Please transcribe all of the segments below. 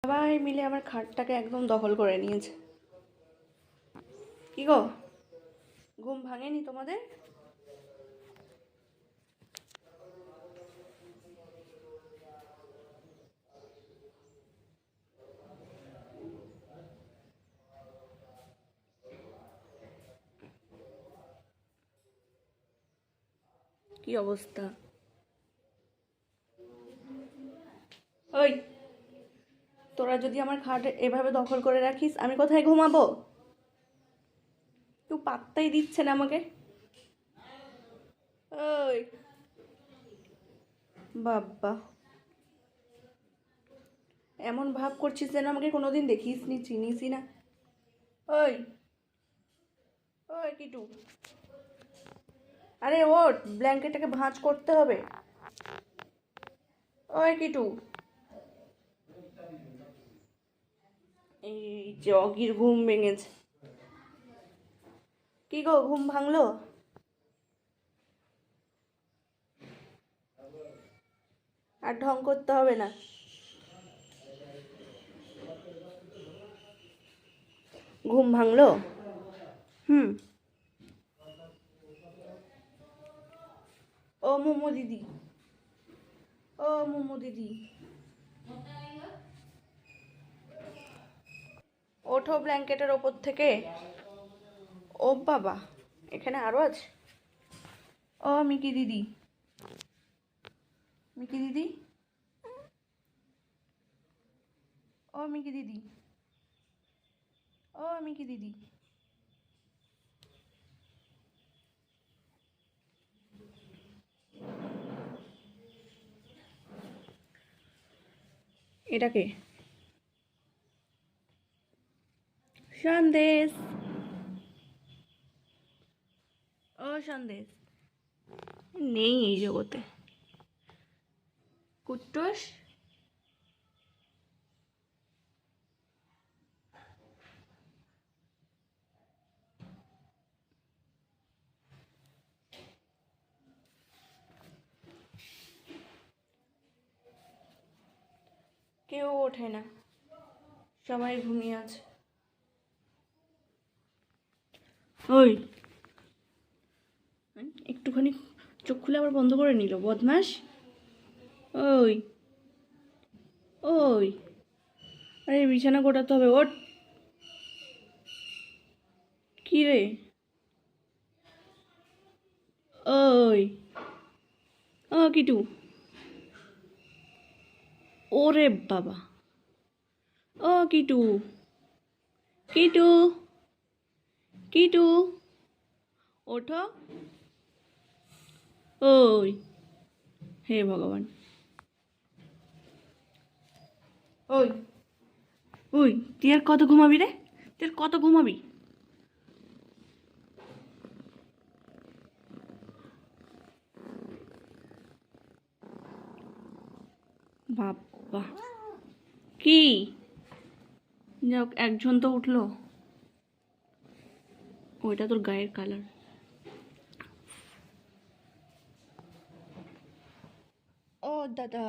সবাই মিলে আমার খাটটাকে একদম দখল করে নিয়েছে। কি গো, ঘুম ভাঙেনি তোমাদের? কি অবস্থা? ওই, তোরা যদি আমার খাট এভাবে দখল করে রাখিস আমি কোথায় ঘুমাবো? কেউ পাত্তাই দিচ্ছে না আমাকে। ওই বাবা, এমন ভাব করছিস যেন আমাকে কোনোদিন দেখিসনি, চিনিসই না। ওই ওই কিটু, আরে ওঠ, ব্ল্যাঙ্কেটটাকে ভাঁজ করতে হবে। ওই কিটু, এই যে অগির ঘুম ভেঙেছে। কি গো, ঘুম ভাঙলো? আর ঢং করতে হবে না। ঘুম ভাঙলো? হুম। ও মোমো দিদি, ও মোমো দিদি, ওঠো ব্ল্যাঙ্কেটের ওপর থেকে। ও বাবা, এখানে আরো আছে। ও মিকি দিদি, মিকি দিদি, ও মিকি দিদি, ও মিকি দিদি। এটাকে সন্দেশ, ও সন্দেশ নেই এই জগতে। কুট্টুস, কেউ ওঠে না, সবাই ঘুমিয়ে আছে। ওই, একটুখানি চোখ খুলে আবার বন্ধ করে নিল, বদমাস। ওই ওই, আরে বিছানা গোটাতে হবে, ওঠ। কি রে? ওই, ও কিটু, ওরে বাবা, ও কিটু, কিটু, কিটু, ওঠো। ওই, হে ভগবান। ওই ওই, তুই আর কত ঘুমাবি রে? তুই আর কত ঘুমাবি? বাবা, কি? যাক, একজন তো উঠলো। ওইটা তোর গায়ের কালার। ও দাদা,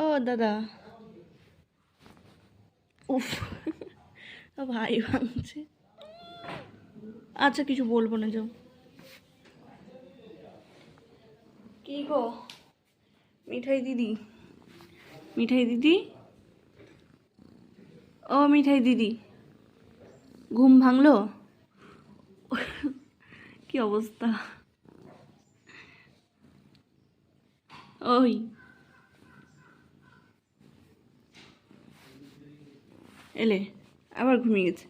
ও দাদা, উফ, ভাই ভাঙছে। আচ্ছা, কিছু বলবো না, যাও। কি গো, মিঠাই দিদি, মিঠাই দিদি, ও মিঠাই দিদি, ঘুম ভাঙলো? কি অবস্থা? ওই, এলে, আবার ঘুমিয়ে গেছে।